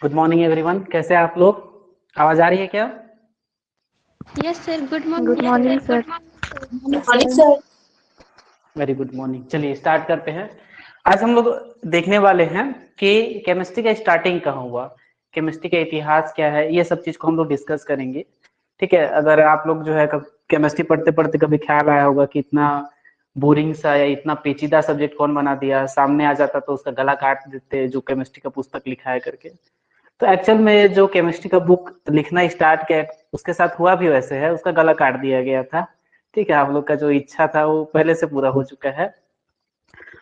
Good morning everyone, कैसे हैं आप लोग? आवाज आ रही है क्या? Yes sir, good good morning morning sir. Sir. Morning sir. Very good morning. चलिए स्टार्ट करते हैं। आज हम लोग देखने वाले हैं कि केमिस्ट्री का स्टार्टिंग कहाँ हुआ, केमिस्ट्री का इतिहास क्या है, ये सब चीज को हम लोग डिस्कस करेंगे। ठीक है, अगर आप लोग जो है केमिस्ट्री पढ़ते पढ़ते कभी ख्याल आया होगा कि इतना बोरिंग सा या इतना पेचीदा सब्जेक्ट कौन बना दिया, सामने आ जाता तो उसका गला काट देते जो केमिस्ट्री का पुस्तक लिखा है करके। तो एक्चुअल में जो केमिस्ट्री का बुक लिखना स्टार्ट किया उसके साथ हुआ भी वैसे है, उसका गला काट दिया गया था। ठीक है, आप लोग का जो इच्छा था वो पहले से पूरा हो चुका है।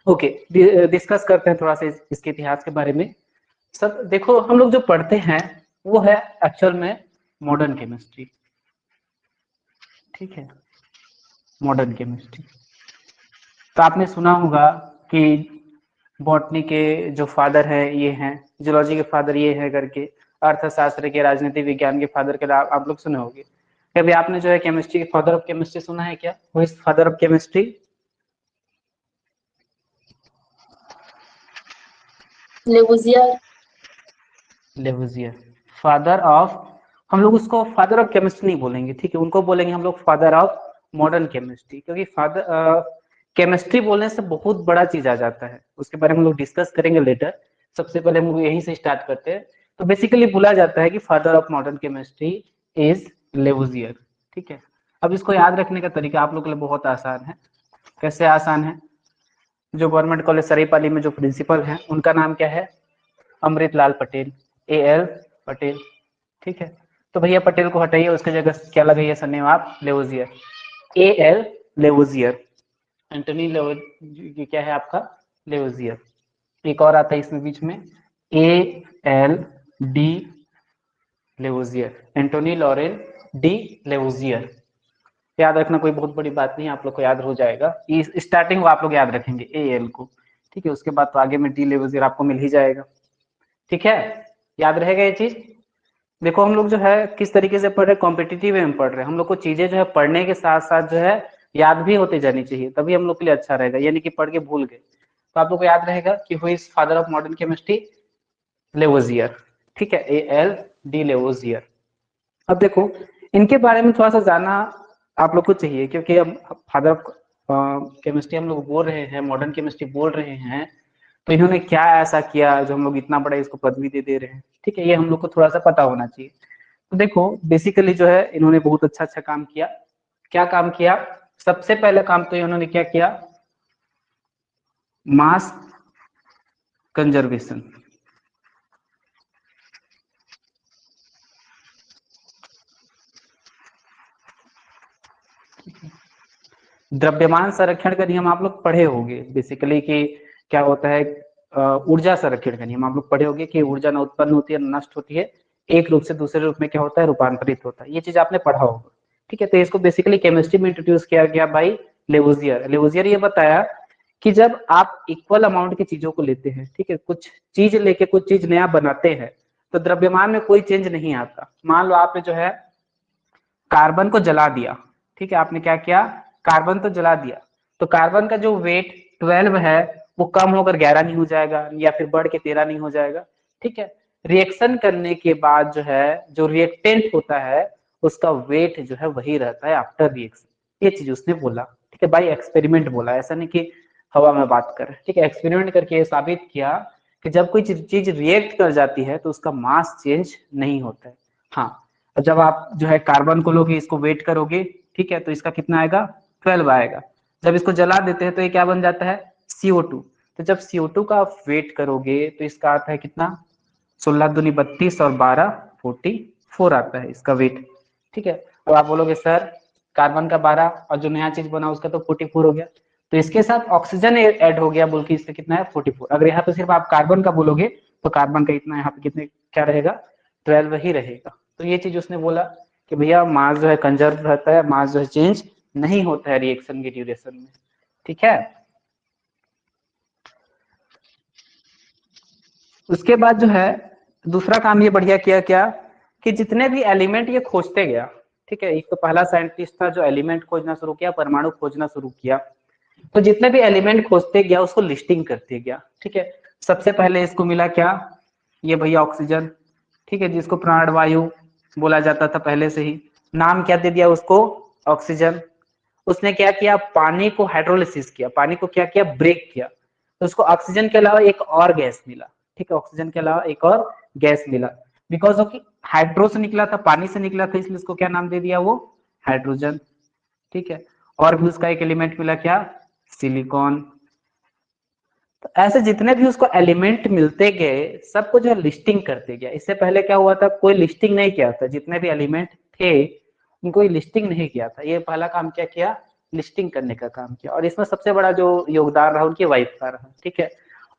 ओके, डिस्कस करते हैं थोड़ा सा इसके इतिहास के बारे में। सब देखो, हम लोग जो पढ़ते हैं वो है एक्चुअल में मॉडर्न केमिस्ट्री। ठीक है, मॉडर्न केमिस्ट्री। तो आपने सुना होगा कि बॉटनी के जो फादर है ये हैं, जूलॉजी के फादर ये है करके, अर्थशास्त्र के, राजनीति विज्ञान के फादर के आप लोग सुने होंगे। कभी आपने जो है केमिस्ट्री के फादर ऑफ केमिस्ट्री सुना है क्या? Who is father of chemistry? Lavoisier. Lavoisier, father of. हम लोग उसको फादर ऑफ केमिस्ट्री नहीं बोलेंगे, ठीक है, उनको बोलेंगे हम लोग फादर ऑफ मॉडर्न केमिस्ट्री, क्योंकि फादर केमिस्ट्री बोलने से बहुत बड़ा चीज आ जाता है, उसके बारे में हम लोग डिस्कस करेंगे लेटर। सबसे पहले हम लोग यहीं से स्टार्ट करते हैं। तो बेसिकली बोला जाता है कि father of modern chemistry is Lavoisier. ठीक है, अब इसको याद रखने का तरीका आप लोग के लिए बहुत आसान है। कैसे आसान है? जो गवर्नमेंट कॉलेज सरायपाली में जो प्रिंसिपल हैं उनका नाम क्या है? अमृतलाल पटेल, AL पटेल। ठीक है, तो भैया पटेल को हटाइए, उसके जगह क्या लगाइए सरनेम आप? लेवुजियर, AL लेवुजियर। एंटोनी क्या है आपका? लेवुजियर। एक और आता है इसमें बीच में, ALD लेवुजियर, एंटोनी लॉरेन डी लेवुजियर। याद रखना कोई बहुत बड़ी बात नहीं, आप लोग को याद हो जाएगा। ये स्टार्टिंग आप लोग याद रखेंगे AL को, ठीक है, उसके बाद तो आगे में डी लेवुजियर आपको मिल ही जाएगा। ठीक है, याद रहेगा ये चीज। देखो हम लोग जो है किस तरीके से पढ़ रहे हैं, कॉम्पिटिटिव में पढ़ रहे हैं। हम लोग को चीजें जो है पढ़ने के साथ साथ जो है याद भी होते जानी चाहिए, तभी हम लोग के लिए अच्छा रहेगा, यानी कि पढ़ के भूल गए तो आप लोग को याद रहेगा कि who is father of modern chemistry? Lavoisier. ठीक है, ALD लेवुजियर। अब देखो इनके बारे में थोड़ा सा जानना आप लोग को चाहिए, क्योंकि हम फादर ऑफ केमिस्ट्री हम लोग बोल रहे हैं, मॉडर्न केमिस्ट्री बोल रहे हैं, तो इन्होंने क्या ऐसा किया जो हम लोग इतना बड़ा इसको पदवी दे रहे हैं। ठीक है, ये हम लोग को थोड़ा सा पता होना चाहिए। तो देखो बेसिकली जो है इन्होंने बहुत अच्छा काम किया। क्या काम किया? सबसे पहले काम तो इन्होंने क्या किया? Mass conservation. द्रव्यमान संरक्षण का नियम आप लोग पढ़े होंगे बेसिकली कि क्या होता है। ऊर्जा संरक्षण का नियम आप लोग पढ़े होंगे कि ऊर्जा न उत्पन्न होती है न नष्ट होती है, एक रूप से दूसरे रूप में क्या होता है? रूपांतरित होता है। ये चीज आपने पढ़ा होगा। ठीक है, तो इसको बेसिकली केमिस्ट्री में इंट्रोड्यूस किया गया बाई लेवुजियर। लेवुजियर ये बताया कि जब आप इक्वल अमाउंट की चीजों को लेते हैं, ठीक है, कुछ चीज लेके कुछ चीज नया बनाते हैं, तो द्रव्यमान में कोई चेंज नहीं आता। मान लो आपने जो है कार्बन को जला दिया, ठीक है, आपने क्या किया? कार्बन तो जला दिया, तो कार्बन का जो वेट 12 है वो कम होकर 11 नहीं हो जाएगा, या फिर बढ़ के 13 नहीं हो जाएगा। ठीक है, रिएक्शन करने के बाद जो है जो रिएक्टेंट होता है उसका वेट जो है वही रहता है आफ्टर रिएक्शन। ये चीज उसने बोला। ठीक है, बाई एक्सपेरिमेंट बोला, ऐसा नहीं कि हवा में बात कर। ठीक है, एक्सपेरिमेंट करके ये साबित किया कि जब कोई चीज रिएक्ट कर जाती है तो उसका मास चेंज नहीं होता है। हाँ, जब आप जो है कार्बन को लोगे, इसको वेट करोगे, ठीक है, तो इसका कितना आएगा? 12 आएगा। जब इसको जला देते हैं तो ये क्या बन जाता है? CO2। तो जब CO2 का आप वेट करोगे तो इसका आता है कितना? 16 दूनी 32 और 12 44 आता है इसका वेट। ठीक है, अब आप बोलोगे सर कार्बन का 12 और जो नया चीज बना उसका तो 44 हो गया, तो इसके साथ ऑक्सीजन ऐड हो गया, बोल के इससे कितना है? 44। अगर यहाँ पे सिर्फ आप कार्बन का बोलोगे तो कार्बन का इतना, यहाँ पे कितने क्या रहेगा? 12 ही रहेगा। तो ये चीज उसने बोला कि भैया मास जो है कंजर्व रहता है, मास जो है चेंज नहीं होता है रिएक्शन के ड्यूरेशन में। ठीक है, उसके बाद जो है दूसरा काम ये बढ़िया किया क्या कि जितने भी एलिमेंट ये खोजते गया, ठीक है, एक तो पहला साइंटिस्ट था जो एलिमेंट खोजना शुरू किया, परमाणु खोजना शुरू किया, तो जितने भी एलिमेंट खोजते गया उसको लिस्टिंग करते गया। ठीक है, सबसे पहले इसको मिला क्या? ये भैया ऑक्सीजन, ठीक है, जिसको प्राणवायु बोला जाता था पहले से ही। नाम क्या दे दिया उसको? ऑक्सीजन। उसने क्या किया? पानी को हाइड्रोलिसिस किया, पानी को क्या किया? ब्रेक किया, तो उसको ऑक्सीजन के अलावा एक और गैस मिला। ठीक है, ऑक्सीजन के अलावा एक और गैस मिला, बिकॉज ऑफ हाइड्रो से निकला था, पानी से निकला था, इसलिए उसको क्या नाम दे दिया? वो हाइड्रोजन। ठीक है, और भी उसका एक एलिमेंट मिला, क्या? सिलिकॉन। तो ऐसे जितने भी उसको एलिमेंट मिलते गए सबको जो लिस्टिंग करते गया। इससे पहले क्या हुआ था? कोई लिस्टिंग नहीं किया था, जितने भी एलिमेंट थे उनको लिस्टिंग नहीं किया था। ये पहला काम क्या किया? लिस्टिंग करने का काम किया। और इसमें सबसे बड़ा जो योगदान रहा उनकी वाइफ का रहा। ठीक है,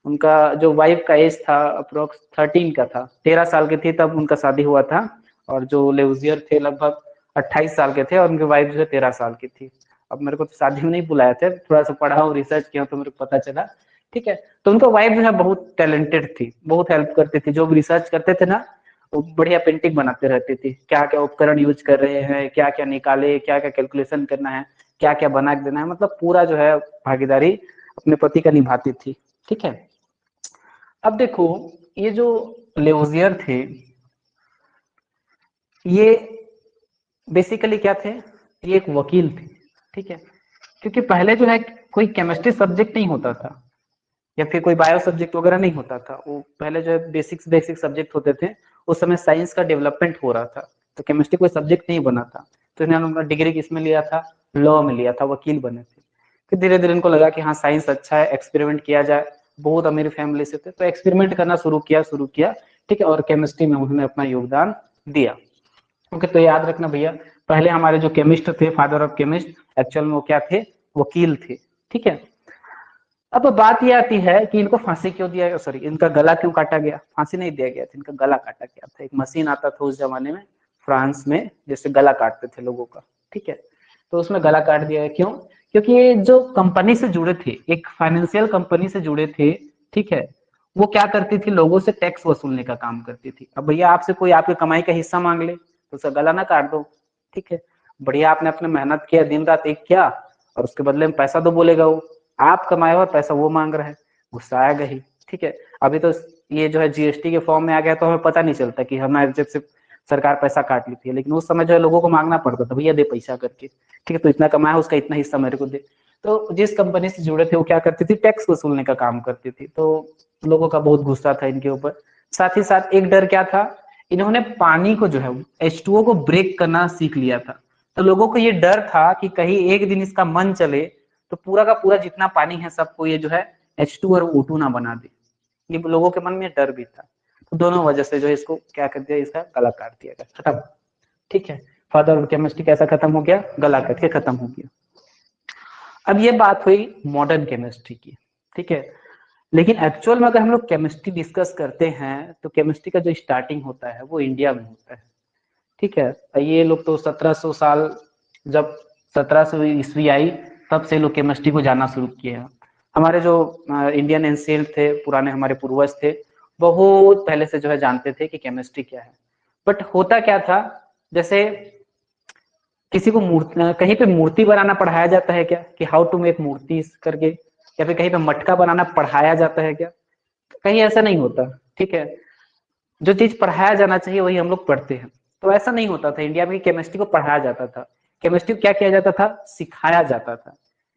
उनका जो वाइफ का एज था अप्रोक्स 13 का था, 13 साल की थी तब उनका शादी हुआ था। और जो लेउजियर थे लगभग 28 साल के थे, और उनकी वाइफ जो है 13 साल की थी। अब मेरे को तो शादी में नहीं बुलाया था, थोड़ा सा पढ़ा और रिसर्च किया तो मेरे को पता चला। ठीक है, तो उनका वाइफ जो है बहुत टैलेंटेड थी, बहुत हेल्प करती थी। जो भी रिसर्च करते थे ना, वो बढ़िया पेंटिंग बनाते रहती थी, क्या क्या उपकरण यूज कर रहे हैं, क्या क्या निकाले, क्या क्या कैलकुलेशन करना है, क्या क्या बना के देना है, मतलब पूरा जो है भागीदारी अपने पति का निभाती थी। ठीक है, अब देखो ये जो लेवोजियर थे, ये बेसिकली क्या थे? ये एक वकील थे। ठीक है, क्योंकि पहले जो है कोई केमिस्ट्री सब्जेक्ट नहीं होता था, या फिर कोई बायो सब्जेक्ट वगैरह नहीं होता था। वो पहले जो है बेसिक सब्जेक्ट होते थे। उस समय साइंस का डेवलपमेंट हो रहा था, तो केमिस्ट्री कोई सब्जेक्ट नहीं बना था। तो इन्होंने डिग्री किसमें लिया था? लॉ में लिया था, वकील बने थे। फिर धीरे धीरे इनको लगा कि हाँ साइंस अच्छा है, एक्सपेरिमेंट किया जाए। बहुत अमीर फैमिली से थे, तो एक्सपेरिमेंट करना शुरू किया। ठीक है, और केमिस्ट्री में उन्होंने अपना योगदान दिया। ओके, तो याद रखना भैया, पहले हमारे जो केमिस्ट थे, फादर ऑफ केमिस्ट, एक्चुअल में वो क्या थे? वकील थे। ठीक है, अब बात ये आती है कि इनको फांसी क्यों दिया गया, सॉरी इनका गला क्यों काटा गया? फांसी नहीं दिया गया था, इनका गला काटा गया था। एक मशीन आता था उस जमाने में फ्रांस में, जैसे गला काटते थे लोगों का। ठीक है, तो उसमें गला काट दिया गया। क्यों? क्योंकि ये जो कंपनी से जुड़े थे, एक फाइनेंशियल कंपनी से जुड़े थे। ठीक है, वो क्या करती थी? लोगों से टैक्स वसूलने का काम करती थी। अब भैया आपसे कोई आपकी कमाई का हिस्सा मांग ले तो उसका गला ना काट दो। ठीक है, बढ़िया आपने अपने मेहनत किया, दिन रात एक किया, और उसके बदले में पैसा दो बोलेगा वो। आप कमाए हुआ पैसा वो मांग रहा है, गुस्सा आएगा ही। ठीक है, अभी तो ये जो है जीएसटी के फॉर्म में आ गया, तो हमें पता नहीं चलता कि हमारे जेब से सरकार पैसा काट लेती है, लेकिन उस समय जो है लोगों को मांगना पड़ता था, भैया दे पैसा करके। ठीक है, तो इतना कमाया उसका इतना हिस्सा मेरे को दे। तो जिस कंपनी से जुड़े थे वो क्या करती थी? टैक्स वसूलने का काम करती थी। तो लोगों का बहुत गुस्सा था इनके ऊपर। साथ ही साथ एक डर क्या था? इन्होंने पानी को जो है H2O को ब्रेक करना सीख लिया था। तो लोगों को ये डर था कि कहीं एक दिन इसका मन चले तो पूरा का पूरा जितना पानी है सबको ये जो है H2 और O2 ना बना दे। ये लोगों के मन में डर भी था। तो दोनों वजह से जो है इसको क्या कर दिया? इसका गला काट दिया गया, खत्म। ठीक है, फादर ऑफ केमिस्ट्री कैसा खत्म हो गया? गला काट के खत्म हो गया। अब ये बात हुई मॉडर्न केमिस्ट्री की। ठीक है, लेकिन एक्चुअल में अगर हम लोग केमिस्ट्री डिस्कस करते हैं तो केमिस्ट्री का जो स्टार्टिंग होता है वो इंडिया में होता है। ठीक है, ये लोग तो 1700 साल, जब 1700 ईस्वी आई तब से लोग केमिस्ट्री को जानना शुरू किए हैं। हमारे जो इंडियन एंशिएंट थे, पुराने हमारे पूर्वज थे, बहुत पहले से जो है जानते थे कि केमिस्ट्री क्या है। बट होता क्या था? जैसे किसी को कहीं पे मूर्ति बनाना पढ़ाया जाता है क्या, कि हाउ टू मेक मूर्ति करके, या फिर कहीं पे मटका बनाना पढ़ाया जाता है क्या? कहीं ऐसा नहीं होता। ठीक है, जो चीज पढ़ाया जाना चाहिए वही हम लोग पढ़ते हैं। तो ऐसा नहीं होता था इंडिया में, केमिस्ट्री को पढ़ाया जाता था। केमिस्ट्री को क्या किया जाता था? सिखाया जाता था।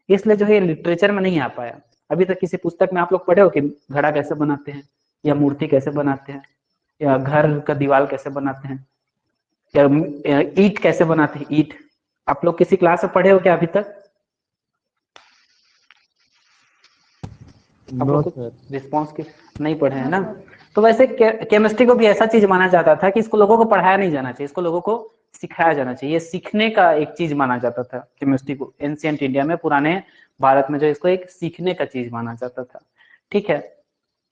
इसलिए जो है लिटरेचर में नहीं आ पाया। अभी तक किसी पुस्तक में आप लोग पढ़े हो कि घड़ा कैसे बनाते हैं, या मूर्ति कैसे बनाते हैं, या घर का दीवार कैसे बनाते हैं, या ईट कैसे बनाते हैं? ईट आप लोग किसी क्लास में पढ़े हो क्या अभी तक? आप लोग कुछ रिस्पॉन्स के नहीं पढ़े हैं ना? तो वैसे केमिस्ट्री को भी ऐसा चीज माना जाता था कि इसको लोगों को पढ़ाया नहीं जाना चाहिए, इसको लोगों को सिखाया जाना चाहिए। ये सीखने का एक चीज माना जाता था केमिस्ट्री को। एंशिएंट इंडिया में, पुराने भारत में जो इसको एक सीखने का चीज माना जाता था। ठीक है,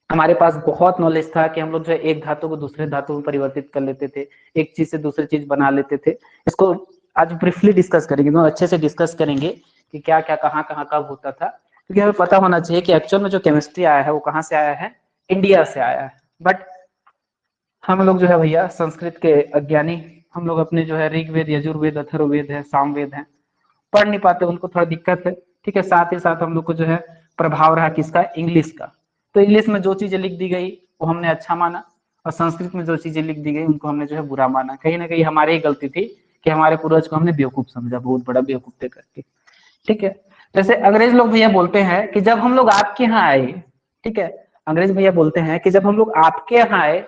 हमारे पास बहुत नॉलेज था कि हम लोग जो है एक धातु को दूसरे धातु में परिवर्तित कर लेते थे, एक चीज से दूसरी चीज बना लेते थे। इसको आज ब्रीफली डिस्कस करेंगे, तो अच्छे से डिस्कस करेंगे कि क्या क्या कहाँ कहाँ कब होता था। क्योंकि हमें पता होना चाहिए कि एक्चुअल में जो केमिस्ट्री आया है वो कहाँ से आया है? इंडिया से आया है। बट हम लोग जो है भैया संस्कृत के अज्ञानी, हम लोग अपने जो है ऋग्वेद, यजुर्वेद, अथर्ववेद है, सामवेद है, पढ़ नहीं पाते, उनको थोड़ा दिक्कत है। ठीक है, साथ ही साथ हम लोग को जो है प्रभाव रहा किसका? इंग्लिश का। तो इंग्लिश में जो चीजें लिख दी गई वो हमने अच्छा माना, और संस्कृत में जो चीजें लिख दी गई उनको हमने जो है बुरा माना। कहीं ना कहीं हमारी ही गलती थी कि हमारे पूर्वज को हमने बेवकूफ समझा, बहुत बड़ा बेवकूफ थे करके। ठीक है, जैसे अंग्रेज लोग भैया बोलते हैं कि जब हम लोग आपके यहाँ आए, ठीक है, अंग्रेज भैया बोलते हैं कि जब हम लोग आपके यहाँ आए,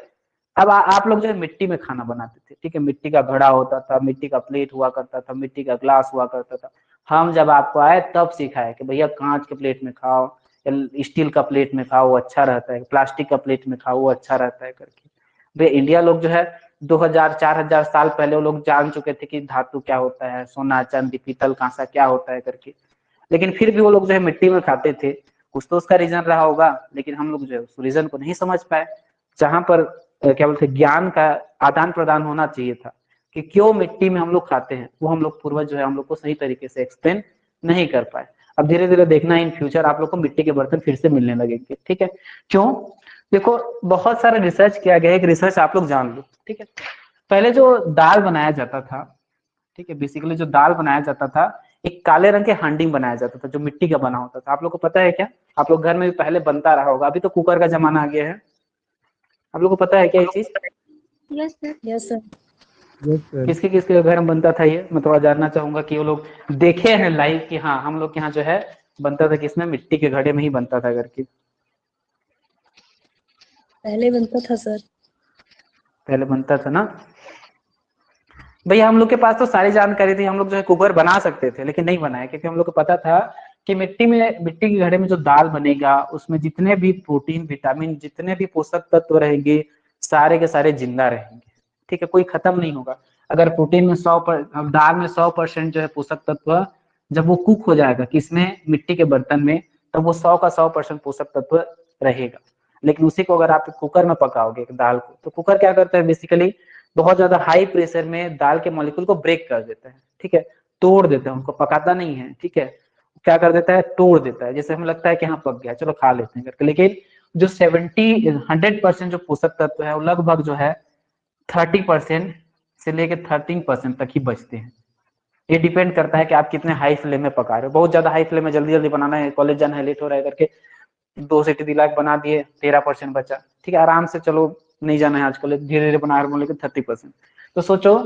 अब आप लोग जो है मिट्टी में खाना बनाते थे, ठीक है, मिट्टी का घड़ा होता था, मिट्टी का प्लेट हुआ करता था, मिट्टी का ग्लास हुआ करता था। हम जब आपको आए तब सिखाए कि भैया कांच के प्लेट में खाओ या स्टील का प्लेट में खाओ, वो अच्छा रहता है, प्लास्टिक का प्लेट में खाओ, वो अच्छा रहता है करके। भाई इंडिया लोग जो है 2000-4000 साल पहले वो लोग जान चुके थे कि धातु क्या होता है, सोना चांदी पीतल कांसा क्या होता है करके, लेकिन फिर भी वो लोग जो है मिट्टी में खाते थे। कुछ तो उसका रीजन रहा होगा, लेकिन हम लोग जो है उस रीजन को नहीं समझ पाए। जहां पर क्या बोलते ज्ञान का आदान प्रदान होना चाहिए था कि क्यों मिट्टी में हम लोग खाते हैं, वो हम लोग पूर्वज जो है हम लोग को सही तरीके से एक्सप्लेन नहीं कर पाए। अब धीरे धीरे देखना इन फ्यूचर आप लोग को मिट्टी के बर्तन फिर से मिलने लगेंगे। ठीक है, क्यों? देखो बहुत सारा रिसर्च किया गया है, एक रिसर्च आप लोग जान लो। ठीक है, पहले जो दाल बनाया जाता था, ठीक है, बेसिकली जो दाल बनाया जाता था एक काले रंग के हांडी में बनाया जाता था जो मिट्टी का बना होता था। आप लोग को पता है क्या? आप लोग घर में भी पहले बनता रहा होगा, अभी तो कुकर का जमाना आ गया है। आप लोग को पता है क्या ये चीज? Yes, sir. Yes, sir. किसके किसके घर में बनता था ये मैं थोड़ा जानना चाहूंगा कि वो लोग देखे हैं लाइव कि हाँ हम लोग के यहाँ जो है बनता था, किसमें? मिट्टी के घड़े में ही बनता था करके। पहले बनता था सर। पहले बनता था ना भैया, हम लोग के पास तो सारी जानकारी थी, हम लोग जो है कुकर बना सकते थे, लेकिन नहीं बनाया क्योंकि हम लोग को पता था कि मिट्टी के घड़े में जो दाल बनेगा उसमें जितने भी प्रोटीन विटामिन जितने भी पोषक तत्व रहेंगे सारे के सारे जिंदा रहेंगे। ठीक है, कोई खत्म नहीं होगा। अगर प्रोटीन में दाल में 100% जो है पोषक तत्व जब वो कुक हो जाएगा किसमें? मिट्टी के बर्तन में, तब वो 100 का 100% पोषक तत्व रहेगा। लेकिन उसी को अगर आप कुकर में पकाओगे दाल को, तो कुकर क्या करता है बेसिकली बहुत ज्यादा हाई प्रेशर में दाल के मॉलिक्यूल को ब्रेक कर देता है। ठीक है, तोड़ देता है, उनको पकाता नहीं है। ठीक है, क्या कर देता है? तोड़ देता है। जैसे हमें लगता है कि हाँ पक गया, चलो खा लेते हैं करके, लेकिन जो 100% जो पोषक तत्व है वो लगभग जो है 30% से लेकर 13% तक ही बचते हैं। ये डिपेंड करता है कि आप कितने हाई फ्लेम में पका रहे हो। बहुत ज्यादा हाई फ्लेम में जल्दी जल्दी बनाना है, कॉलेज जाना है, लेट हो रहा है करके 2 सीटी दिला के बना दिए, 13% बचा। ठीक है, आराम से चलो नहीं जाना है आजकल, धीरे धीरे बना रहे बोले 30%। तो सोचो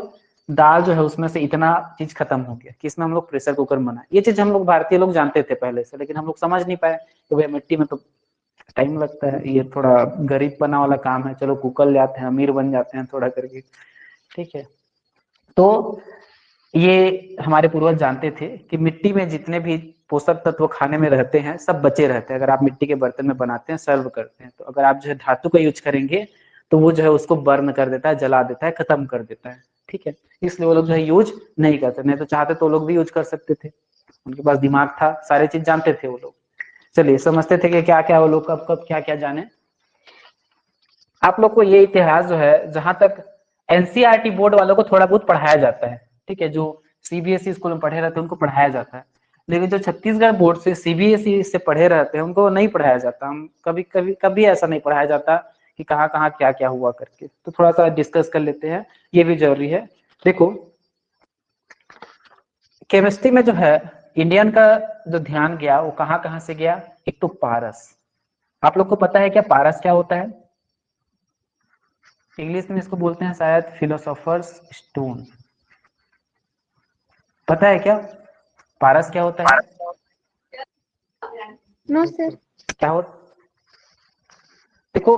दाल जो है उसमें से इतना चीज खत्म हो गया कि इसमें हम लोग प्रेशर कुकर में बनाए। ये चीज हम लोग भारतीय लोग जानते थे पहले से, लेकिन हम लोग समझ नहीं पाए कि भाई मिट्टी में तो टाइम लगता है, ये थोड़ा गरीब बना वाला काम है, चलो कुकर ले आते हैं, अमीर बन जाते हैं थोड़ा करके। ठीक है, तो ये हमारे पूर्वज जानते थे कि मिट्टी में जितने भी पोषक तत्व खाने में रहते हैं सब बचे रहते हैं अगर आप मिट्टी के बर्तन में बनाते हैं, सर्व करते हैं। तो अगर आप जो है धातु का यूज करेंगे तो वो जो है उसको बर्न कर देता है, जला देता है, खत्म कर देता है। ठीक है, इसलिए वो लोग जो है यूज नहीं करते, नहीं तो चाहते तो वो लोग भी यूज कर सकते थे, उनके पास दिमाग था, सारे चीज जानते थे वो लोग। चलिए समझते थे कि क्या क्या वो लोग कब कब क्या क्या जाने। आप लोग को ये इतिहास जो है जहां तक एनसीईआरटी बोर्ड वालों को थोड़ा बहुत पढ़ाया जाता है। ठीक है, जो सीबीएसई स्कूल में पढ़े रहते हैं उनको पढ़ाया जाता है, लेकिन जो छत्तीसगढ़ बोर्ड से सीबीएसई से पढ़े रहते हैं उनको नहीं पढ़ाया जाता। हम कभी ऐसा नहीं पढ़ाया जाता कि कहाँ कहाँ क्या क्या हुआ करके। तो थोड़ा सा डिस्कस कर लेते हैं, ये भी जरूरी है। देखो केमिस्ट्री में जो है इंडियन का जो ध्यान गया वो कहाँ कहाँ से गया? एक तो पारस। आप लोग को पता है क्या पारस क्या होता है? इंग्लिश में इसको बोलते हैं शायद फिलोसोफर्स स्टोन। पता है क्या पारस क्या होता है? No, sir. क्या हो? देखो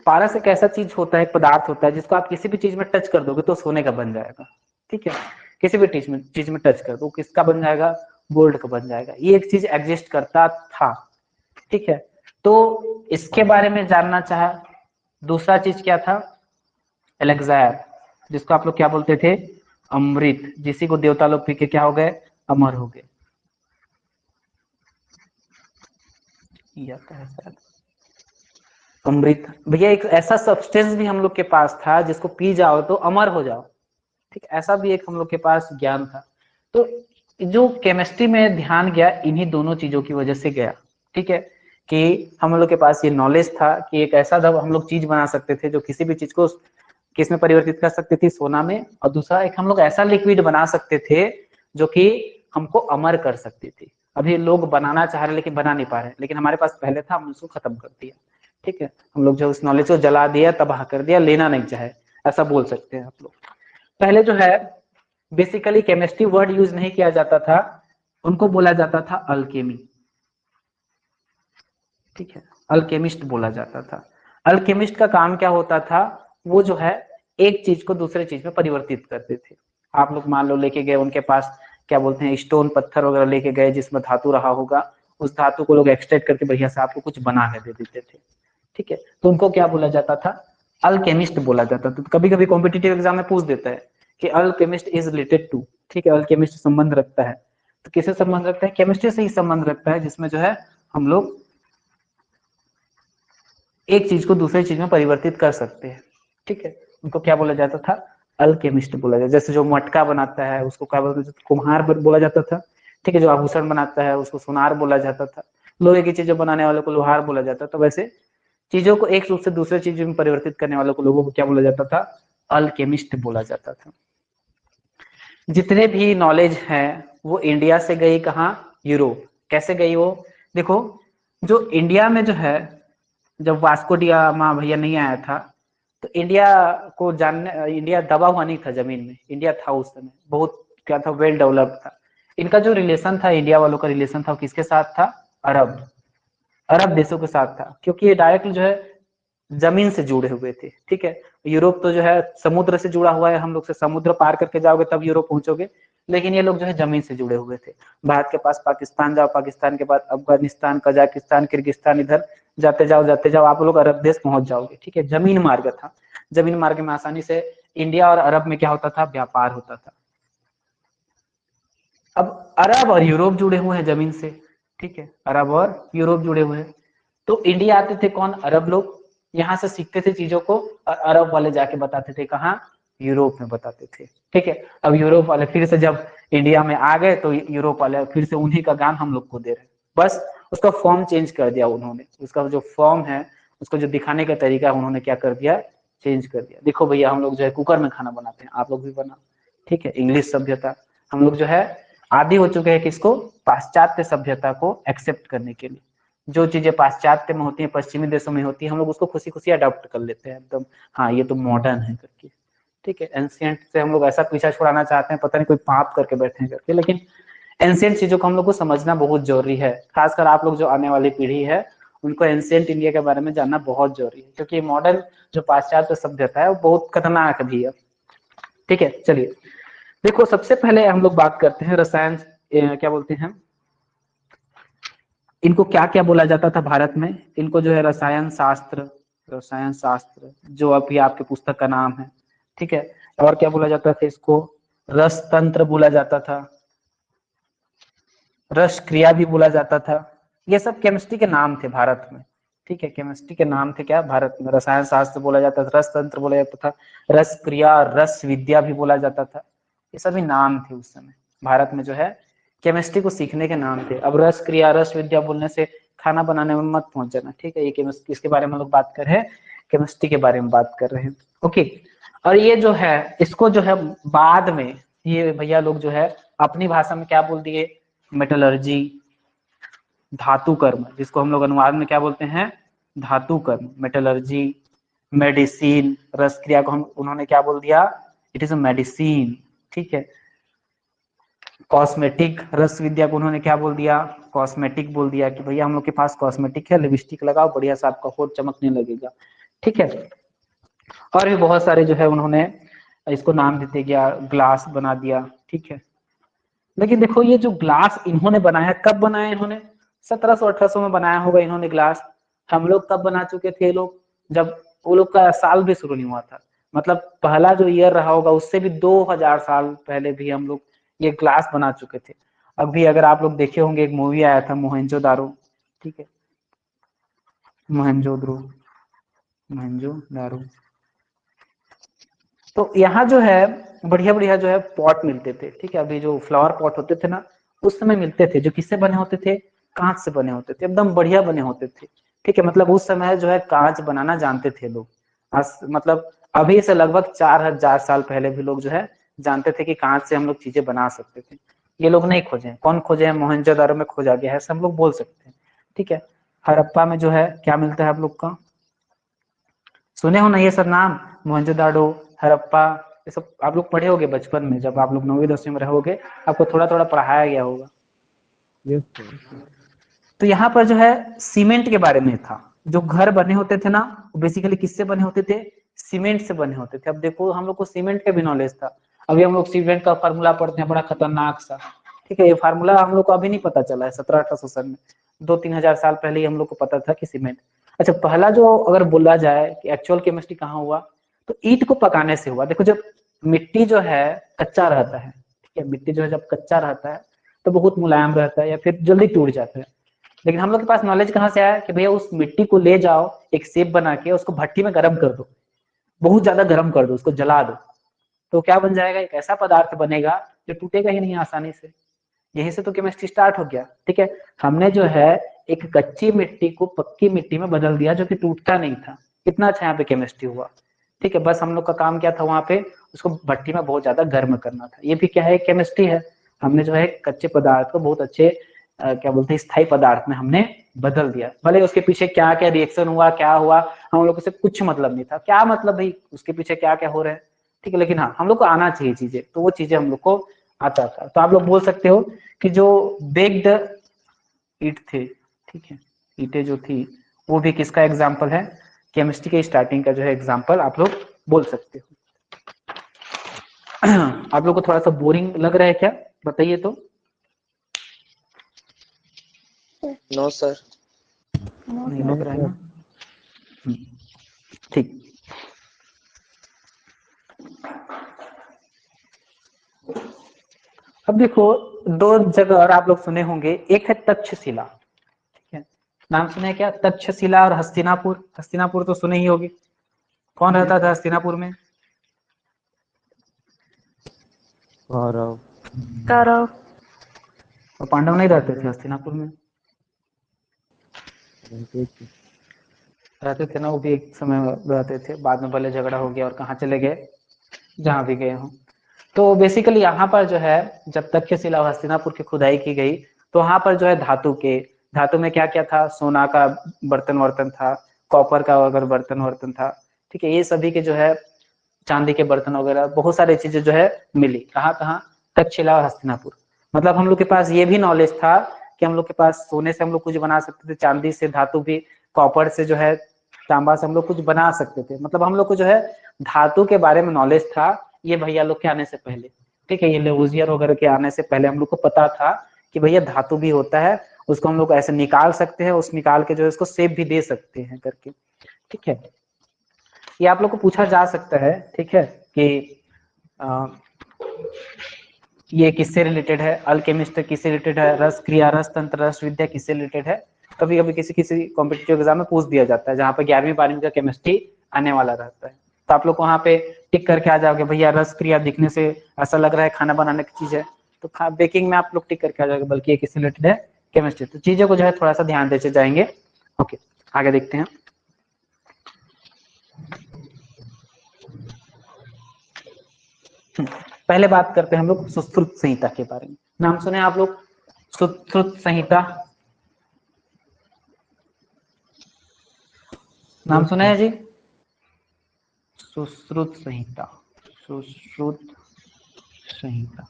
पारस एक ऐसा चीज होता है, एक पदार्थ होता है जिसको आप किसी भी चीज में टच कर दोगे तो सोने का बन जाएगा। ठीक है, किसी भी चीज में टच कर दो किसका बन जाएगा? गोल्ड का बन जाएगा। ये एक चीज एग्जिस्ट करता था। ठीक है, तो इसके बारे में जानना चाहा। दूसरा चीज क्या था? एलेक्सायर, जिसको आप लोग क्या बोलते थे? अमृत, जिसी को देवता लोग पी के क्या हो गए? अमर हो गए। अमृत भैया एक ऐसा सब्सटेंस भी हम लोग के पास था जिसको पी जाओ तो अमर हो जाओ। ठीक, ऐसा भी एक हम लोग के पास ज्ञान था। तो जो केमिस्ट्री में ध्यान गया इन्हीं दोनों चीजों की वजह से गया। ठीक है, कि हम लोग के पास ये नॉलेज था कि एक ऐसा दब हम लोग चीज बना सकते थे जो किसी भी चीज को किस में परिवर्तित कर सकते थे? सोना में। और दूसरा एक हम लोग ऐसा लिक्विड बना सकते थे जो कि हमको अमर कर सकती थी। अभी लोग बनाना चाह रहे लेकिन बना नहीं पा रहे, लेकिन हमारे पास पहले था, हम उसको खत्म कर दिया। ठीक है, हम लोग जो उस नॉलेज को जला दिया, तबाह कर दिया, लेना नहीं चाहे, ऐसा बोल सकते हैं आप लोग। पहले जो है बेसिकली केमिस्ट्री वर्ड यूज नहीं किया जाता था, उनको बोला जाता था अल्केमी। ठीक है, अल्केमिस्ट बोला जाता था। अल्केमिस्ट का काम क्या होता था, वो जो है एक चीज को दूसरे चीज में परिवर्तित करते थे। आप लोग मान लो लेके गए उनके पास, क्या बोलते हैं, स्टोन पत्थर वगैरह लेके गए जिसमें धातु रहा होगा, उस धातु को लोग एक्सट्रैक्ट करके बढ़िया से आपको कुछ बना के दे देते थे। ठीक है, तो उनको क्या बोला जाता था, अल्केमिस्ट बोला जाता था। तो कभी कभी कॉम्पिटिटिव एग्जाम में पूछ देता है कि अल्केमिस्ट इज रिलेटेड टू, ठीक है, अल्केमिस्ट संबंध रखता है, तो किससे संबंध रखता है, केमिस्ट्री से ही संबंध रखता है, जिसमें जो है हम लोग एक चीज को दूसरे चीज में परिवर्तित कर सकते हैं। ठीक है, उनको क्या बोला जाता था, अल्केमिस्ट बोला जाता। जैसे जो मटका बनाता है उसको क्या बोलते थे, कुम्हार बोला जाता था। ठीक है, जो आभूषण बनाता है उसको सुनार बोला जाता था, लोहे की चीजें बनाने वाले को लोहार बोला जाता था। वैसे चीजों को एक रूप से दूसरे चीज में परिवर्तित करने वालों को, लोगों को क्या बोला जाता था, अल्केमिस्ट बोला जाता था। जितने भी नॉलेज है वो इंडिया से गई कहाँ, यूरोप। कैसे गई वो, देखो जो इंडिया में जो है, जब वास्को डी गामा भैया नहीं आया था, तो इंडिया को जानने, इंडिया दबा हुआ नहीं था जमीन में, इंडिया था उस समय, बहुत क्या था, वेल डेवलप्ड था। इनका जो रिलेशन था, इंडिया वालों का रिलेशन था, वो किसके साथ था, अरब, अरब देशों के साथ था, क्योंकि ये डायरेक्ट जो है जमीन से जुड़े हुए थे। ठीक है, यूरोप तो जो है समुद्र से जुड़ा हुआ है, हम लोग से समुद्र पार करके जाओगे तब यूरोप पहुंचोगे, लेकिन ये लोग जो है जमीन से जुड़े हुए थे। भारत के पास पाकिस्तान जाओ, पाकिस्तान के बाद अफगानिस्तान, कजाकिस्तान, किर्गिस्तान, इधर जाते जाओ आप लोग अरब देश पहुंच जाओगे। ठीक है, जमीन मार्ग था, जमीन मार्ग में आसानी से इंडिया और अरब में क्या होता था, व्यापार होता था। अब अरब और यूरोप जुड़े हुए हैं जमीन से। ठीक है, अरब और यूरोप जुड़े हुए हैं, तो इंडिया आते थे कौन, अरब लोग, यहाँ से सीखते थे चीजों को, और अरब वाले जाके बताते थे कहाँ, यूरोप में बताते थे। ठीक है, अब यूरोप वाले फिर से जब इंडिया में आ गए, तो यूरोप वाले फिर से उन्हीं का ज्ञान हम लोग को दे रहे हैं, बस उसका फॉर्म चेंज कर दिया उन्होंने, उसका जो फॉर्म है, उसको जो दिखाने का तरीका है, उन्होंने क्या कर दिया, चेंज कर दिया। देखो भैया, हम लोग जो है कुकर में खाना बनाते हैं, आप लोग भी बना। ठीक है, इंग्लिश सभ्यता, हम लोग जो है आदि हो चुके हैं किसको, पाश्चात्य सभ्यता को एक्सेप्ट करने के लिए। जो चीजें पाश्चात्य में होती है, पश्चिमी देशों में होती है, हम लोग उसको खुशी खुशी अडॉप्ट कर लेते हैं एकदम, हाँ ये तो मॉडर्न है करके। ठीक है, एंशियंट से हम लोग ऐसा पीछा छुड़ाना चाहते हैं, पता नहीं कोई पाप करके बैठे हैं करके, लेकिन एंशियंट चीजों को हम लोग को समझना बहुत जरूरी है। खासकर आप लोग जो आने वाली पीढ़ी है, उनको एंशियंट इंडिया के बारे में जानना बहुत जरूरी है, क्योंकि मॉडर्न जो पाश्चात्य सभ्यता है वो बहुत खतरनाक भी है। ठीक है, चलिए देखो, सबसे पहले हम लोग बात करते हैं रसायन, क्या बोलते हैं इनको, क्या क्या बोला जाता था भारत में, इनको जो है रसायन शास्त्र, रसायन शास्त्र जो अभी आपके पुस्तक का नाम है। ठीक है, और क्या बोला जाता था इसको, रस तंत्र बोला जाता था, रस क्रिया भी बोला जाता था। ये सब केमिस्ट्री के नाम थे भारत में। ठीक है, केमिस्ट्री के नाम थे क्या भारत में, रसायन शास्त्र बोला जाता था, रस तंत्र बोला जाता था, रस क्रिया, रस विद्या भी बोला जाता था। ये सभी नाम थे उस समय भारत में जो है केमिस्ट्री को सीखने के नाम थे। अब रस क्रिया, रस विद्या बोलने से खाना बनाने में मत पहुंच जाना। ठीक है, ये केमिस्ट्री, इसके बारे में हम लोग बात कर रहे हैं, केमिस्ट्री के बारे में बात कर रहे हैं। ओके, और ये जो है इसको जो है बाद में ये भैया लोग जो है अपनी भाषा में क्या बोल दिए, मेटलर्जी, धातु कर्म, जिसको हम लोग अनुवाद में क्या बोलते हैं, धातु कर्म, मेटलर्जी, मेडिसिन, रस क्रिया को हम उन्होंने क्या बोल दिया, इट इज अ मेडिसिन। ठीक है, कॉस्मेटिक, रस विद्या को उन्होंने क्या बोल दिया, कॉस्मेटिक बोल दिया, कि भैया हम लोग के पास कॉस्मेटिक है, लिपस्टिक लगाओ बढ़िया सा आपका होठ चमकने लगेगा। ठीक है, और भी बहुत सारे जो है उन्होंने इसको नाम देते गया, ग्लास बना दिया। ठीक है, लेकिन देखो ये जो ग्लास इन्होंने बनाया, कब बनाया इन्होंने, 1700-1800 में बनाया होगा इन्होंने ग्लास। हम लोग कब बना चुके थे लोग, जब वो लोग का साल भी शुरू नहीं हुआ था, मतलब पहला जो ईयर रहा होगा उससे भी 2000 साल पहले भी हम लोग ये ग्लास बना चुके थे। अभी अगर आप लोग देखे होंगे, एक मूवी आया था मोहनजो दारो। ठीक है, मोहनजो दारो, मोहनजो दारो, तो यहाँ जो है बढ़िया बढ़िया जो है पॉट मिलते थे। ठीक है, अभी जो फ्लावर पॉट होते थे ना, उस समय मिलते थे, जो किससे बने होते थे, कांच से बने होते थे, एकदम बढ़िया बने होते थे। ठीक है, मतलब उस समय जो है कांच बनाना जानते थे लोग। मतलब अभी से लगभग 4000 साल पहले भी लोग जो है जानते थे कि कांच से हम लोग चीजें बना सकते थे। ये लोग नहीं खोजे हैं, कौन खोजे हैं, मोहनजोदारो में खोजा गया है, सब लोग बोल सकते हैं। ठीक है, हड़प्पा में जो है क्या मिलता है आप लोग का, सुने हो ना ये सब नाम, मोहनजोदाड़ो, हड़प्पा, ये सब आप लोग पढ़े होगे बचपन में, जब आप लोग 9वीं 10वीं में रहोगे आपको थोड़ा थोड़ा पढ़ाया गया होगा। Yes sir. तो यहाँ पर जो है सीमेंट के बारे में था। जो घर बने होते थे ना, वो बेसिकली किससे बने होते थे? सीमेंट से बने होते थे। अब देखो हम लोग को सीमेंट का भी नॉलेज था, अभी हम लोग सीमेंट का फार्मूला पढ़ते हैं, बड़ा खतरनाक सा। ठीक है, ये फार्मूला हम लोग को अभी नहीं पता चला है, 1700-1800 सन में, 2-3 हजार साल पहले ही हम लोग को पता था कि सीमेंट। अच्छा, पहला जो अगर बोला जाए कि एक्चुअल केमिस्ट्री कहाँ हुआ, तो ईंट को पकाने से हुआ। देखो जब मिट्टी जो है कच्चा रहता है, ठीक है, मिट्टी जो है जब कच्चा रहता है तो बहुत मुलायम रहता है या फिर जल्दी टूट जाता है। लेकिन हम लोग के पास नॉलेज कहाँ से आया कि भैया उस मिट्टी को ले जाओ, एक शेप बना के उसको भट्टी में गर्म कर दो, बहुत ज्यादा गर्म कर दो, उसको जला दो, तो क्या बन जाएगा? एक ऐसा पदार्थ बनेगा जो टूटेगा ही नहीं आसानी से। यहीं से तो केमिस्ट्री स्टार्ट हो गया। ठीक है, हमने जो है एक कच्ची मिट्टी को पक्की मिट्टी में बदल दिया जो कि टूटता नहीं था। कितना अच्छा यहाँ पे केमिस्ट्री हुआ। ठीक है, बस हम लोग का काम क्या था वहां पे, उसको भट्टी में बहुत ज्यादा गर्म करना था। ये भी क्या है? केमिस्ट्री है। हमने जो है कच्चे पदार्थ को बहुत अच्छे क्या बोलते हैं, स्थायी पदार्थ में हमने बदल दिया। भले उसके पीछे क्या क्या रिएक्शन हुआ, क्या हुआ, हम लोग को से कुछ मतलब नहीं था। क्या मतलब भाई उसके पीछे क्या क्या हो रहा है, ठीक है, लेकिन हाँ हम लोग को आना चाहिए चीजें, तो वो चीजें हम लोग को आता था। तो आप लोग बोल सकते हो कि जो बेग्ड ईट थे, ठीक है, ईटें जो थी, वो भी किसका एग्जाम्पल है? केमिस्ट्री के स्टार्टिंग का जो है एग्जाम्पल आप लोग बोल सकते हो। आप लोग को थोड़ा सा बोरिंग लग रहा है क्या, बताइए तो। No sir. नहीं लग रहा है ना? ठीक। अब देखो दो जगह और आप लोग सुने होंगे, एक है तक्षशिला, ठीक है, नाम सुने क्या? तक्षशिला और हस्तिनापुर। हस्तिनापुर तो सुने ही होगी। कौन रहता था हस्तिनापुर में? कौरव। कौरव। तो पांडव नहीं रहते थे हस्तिनापुर में? रहते थे ना, वो भी एक समय रहते थे, बाद में भले झगड़ा हो गया और कहाँ चले गए, जहाँ भी गए हों। तो बेसिकली यहाँ पर जो है जब तक्षशिला और हस्तिनापुर की खुदाई की गई, तो वहां पर जो है धातु में क्या क्या था? सोना का बर्तन वर्तन था, कॉपर का अगर बर्तन वर्तन था, ठीक है, ये सभी के जो है चांदी के बर्तन वगैरह बहुत सारी चीजें जो है मिली। कहाँ कहाँ? तक्षशिला और हस्तिनापुर। मतलब हम लोग के पास ये भी नॉलेज था कि हम लोग के पास सोने से हम लोग कुछ बना सकते थे, चांदी से, धातु भी, कॉपर से जो है, तांबा से हम लोग कुछ बना सकते थे। मतलब हम लोग को जो है धातु के बारे में नॉलेज था, ये भैया लोग के आने से पहले। ठीक है, ये लेवुजियर वगैरह के आने से पहले हम लोग को पता था कि भैया धातु भी होता है, उसको हम लोग ऐसे निकाल सकते हैं, उस निकाल के जो है उसको शेप भी दे सकते हैं करके। ठीक है, ये आप लोग को पूछा जा सकता है, ठीक है, कि ये किससे रिलेटेड है? अल्केमिस्ट किससे रिलेटेड है? रस क्रिया, रस तंत्र, रस विद्या किससे रिलेटेड है? कभी कभी किसी किसी कॉम्पिटिटिव एग्जाम में पूछ दिया जाता है, जहाँ पे 11वीं 12वीं का केमिस्ट्री आने वाला रहता है। तो आप लोग वहाँ पे टिक करके आ जाओगे, भैया रस क्रिया दिखने से ऐसा लग रहा है खाना बनाने की चीज है, तो बेकिंग में आप लोग टिक करके आ जाओगे, बल्कि ये किससे रिलेटेड है? केमिस्ट्री। तो चीजों को जो है थोड़ा सा ध्यान देते जाएंगे। ओके, आगे देखते हैं। पहले बात करते हैं हम लोग सुश्रुत संहिता के बारे में। नाम सुने आप लोग सुश्रुत संहिता? नाम सुना है जी? सुश्रुत संहिता, सुश्रुत संहिता।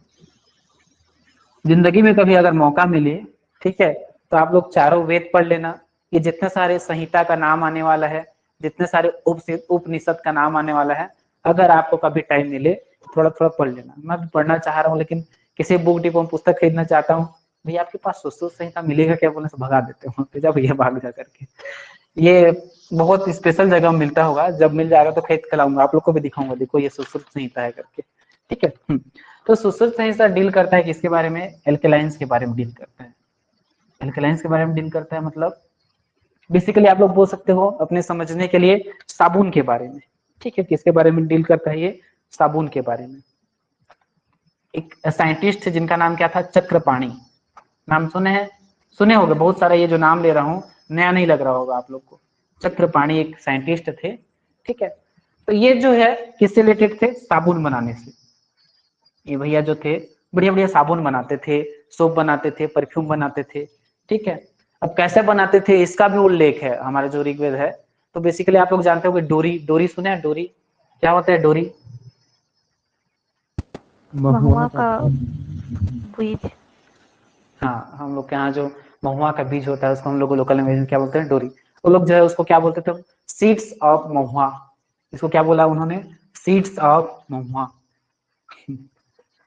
जिंदगी में कभी अगर मौका मिले, ठीक है, तो आप लोग चारों वेद पढ़ लेना। ये जितने सारे संहिता का नाम आने वाला है, जितने सारे उपनिषद का नाम आने वाला है, अगर आपको कभी टाइम मिले थोड़ा थोड़ा पढ़ लेना। मैं भी पढ़ना चाह रहा हूँ, लेकिन किसी बुक डिपो में पुस्तक खरीदना चाहता हूँ, भैया आपके पास सुश्रुत संहिता मिलेगा क्या बोलने से भगा देते हो, तो जब ये भाग जा करके। ये बहुत स्पेशल जगह में मिलता होगा, जब मिल जाएगा तो खरीद के लाऊंगा, आप लोग को भी दिखाऊंगा, देखो ये सुश्रुत संहिता है करके। ठीक है, तो सुश्रुत संहिता डील करता है किसके बारे में? एल्केलाइंस के बारे में डील करता है। एल्केलाइंस के बारे में डील करता है, मतलब बेसिकली आप लोग बोल सकते हो अपने समझने के लिए साबुन के बारे में। ठीक है, किसके बारे में डील करता है ये? साबुन के बारे में। एक साइंटिस्ट जिनका नाम क्या था? चक्रपाणी। नाम सुने हैं? सुने होंगे बहुत सारा, ये जो नाम ले रहा हूँ नया नहीं लग रहा होगा आप लोग को। चक्रपाणी एक साइंटिस्ट थे। ठीक है, तो ये जो है किससे रिलेटेड थे? साबुन बनाने से। ये भैया जो थे बढ़िया बढ़िया साबुन बनाते थे, सोप बनाते थे, परफ्यूम बनाते थे। ठीक है, अब कैसे बनाते थे इसका भी उल्लेख है हमारे जो ऋग्वेद है। तो बेसिकली आप लोग जानते हो कि डोरी, डोरी सुने हैं? डोरी क्या होता है? डोरी महुआ का बीज। हाँ, हम लोग के यहाँ जो महुआ का बीज होता है उसको हम लोग लोकल लैंग्वेज में क्या बोलते हैं? डोरी। वो लोग जो है उसको क्या बोलते थे? सीड्स ऑफ महुआ। इसको क्या बोला उन्होंने? सीड्स ऑफ महुआ।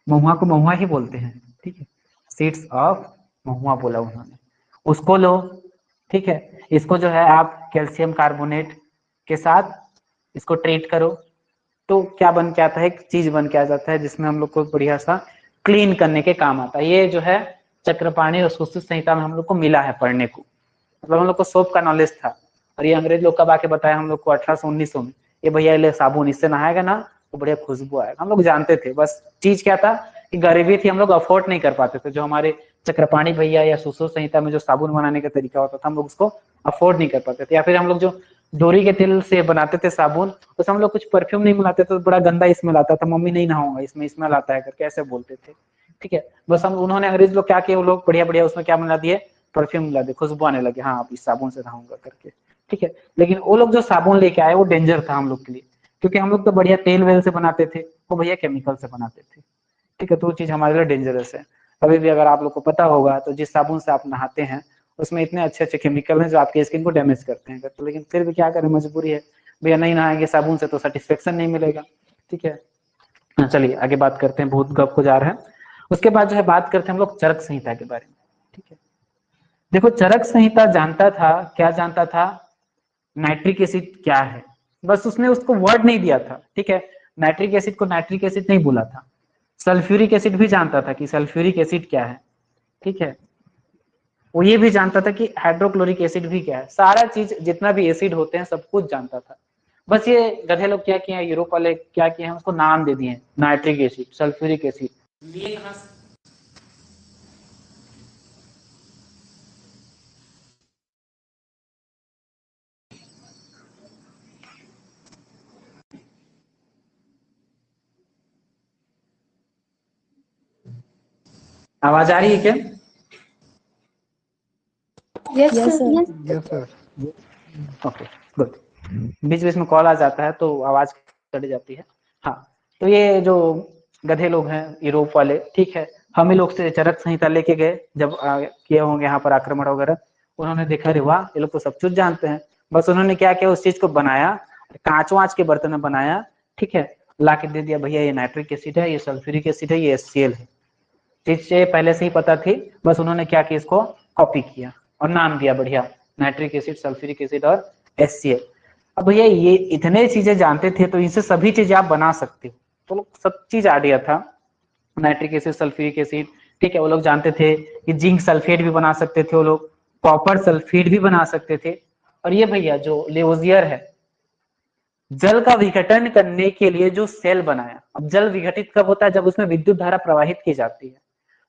महुआ को महुआ ही बोलते हैं, ठीक है। सीड्स ऑफ महुआ बोला उन्होंने, उसको लो, ठीक है। इसको जो है आप कैल्शियम कार्बोनेट के साथ इसको ट्रीट करो, तो क्या बन के आता है? एक चीज बन के आ जाता है जिसमें हम लोग को बढ़िया सा क्लीन करने के काम आता है। ये जो है चक्रपाणी और सुश्रुत संहिता में हम लोग को मिला है पढ़ने को, मतलब हम लोग को सोप का नॉलेज था। और ये अंग्रेज लोग कब आके बताया हम लोग को? 1800-1900 में। ये भैया ले साबुन, इससे नहाएगा ना तो बढ़िया खुशबू आएगा। हम लोग जानते थे, बस चीज क्या था कि गरीबी थी, हम लोग अफोर्ड नहीं कर पाते थे। जो हमारे चक्रपाणी भैया या सुश्रुत संहिता में जो साबुन बनाने का तरीका होता था हम लोग उसको अफोर्ड नहीं कर पाते थे। या फिर हम लोग जो डोरी के तेल से बनाते थे साबुन, उसमें हम लोग कुछ परफ्यूम नहीं मिलाते थे, तो बड़ा गंदा स्मेल आता था। मम्मी नहीं नहाऊंगा, इसमें स्मेल आता है करके ऐसे बोलते थे, ठीक है। बस हम उन्होंने अंग्रेज लोग क्या किए, वो लोग बढ़िया बढ़िया उसमें क्या मिला दिए? परफ्यूम मिला दिए, खुशबू आने लगे, हाँ अब इस साबुन से नहाऊंगा करके, ठीक है। लेकिन वो लोग जो साबुन लेके आए वो डेंजर था हम लोग के लिए, क्योंकि हम लोग तो बढ़िया तेल वेल से बनाते थे, वो भैया केमिकल से बनाते थे, ठीक है। तो वो चीज हमारे लिए डेंजरस है। अभी भी अगर आप लोग को पता होगा तो जिस साबुन से आप नहाते हैं उसमें इतने अच्छे अच्छे केमिकल हैं जो आपके स्किन को डैमेज करते हैं, तो लेकिन फिर भी क्या करें, मजबूरी है भैया, नहीं नहाएंगे साबुन से तो सेटिस्फेक्शन नहीं मिलेगा, ठीक है। चलिए आगे बात करते हैं, बहुत गप को जा रहे हैं। उसके बाद जो है बात करते हैं हम लोग चरक संहिता के बारे में, ठीक है। देखो चरक संहिता जानता था, क्या जानता था? नाइट्रिक एसिड क्या है, बस उसने उसको वर्ड नहीं दिया था, ठीक है। नाइट्रिक एसिड को नाइट्रिक एसिड नहीं बोला था। सल्फ्यूरिक एसिड भी जानता था कि सल्फ्यूरिक एसिड क्या है, ठीक है। वो ये भी जानता था कि हाइड्रोक्लोरिक एसिड भी क्या है। सारा चीज जितना भी एसिड होते हैं सब कुछ जानता था। बस ये गधे लोग क्या किए हैं, यूरोप वाले क्या किए हैं, उसको नाम दे दिए, नाइट्रिक एसिड, सल्फ्यूरिक एसिड। लिए कहां से? आवाज आ रही है क्या? Yes Yes, sir. Yes sir. Okay good. बीच बीच में कॉल आ जाता है तो आवाज कट जाती है। हाँ, तो ये जो गधे लोग हैं यूरोप वाले, ठीक है, हम ही लोग से चरक संहिता लेके गए जब किए होंगे यहाँ पर आक्रमण वगैरह। उन्होंने देखा अरे वाह ये लोग तो सब कुछ जानते हैं। बस उन्होंने क्या किया, उस चीज को बनाया, कांच वाँच के बर्तन में बनाया, ठीक है, ला के दे दिया, भैया ये नाइट्रिक एसिड है, ये सल्फ्यूरिक एसिड है, ये HCl है। चीज पहले से ही पता थी, बस उन्होंने क्या किया, इसको कॉपी किया और नाम दिया बढ़िया, नाइट्रिक एसिड, सल्फ्यूरिक एसिड और HCl। अब भैया ये इतने चीजें जानते थे तो इनसे सभी चीजें आप बना सकते हो, तो लोग सब चीज आ गया था। नाइट्रिक एसिड, सल्फ्यूरिक एसिड, ठीक है, वो लोग जानते थे कि जिंक सल्फेट भी बना सकते थे वो लोग, कॉपर सल्फेट भी बना सकते थे। और ये भैया जो लेवोजियर है, जल का विघटन करने के लिए जो सेल बनाया। अब जल विघटित कब होता है? जब उसमें विद्युत धारा प्रवाहित की जाती है।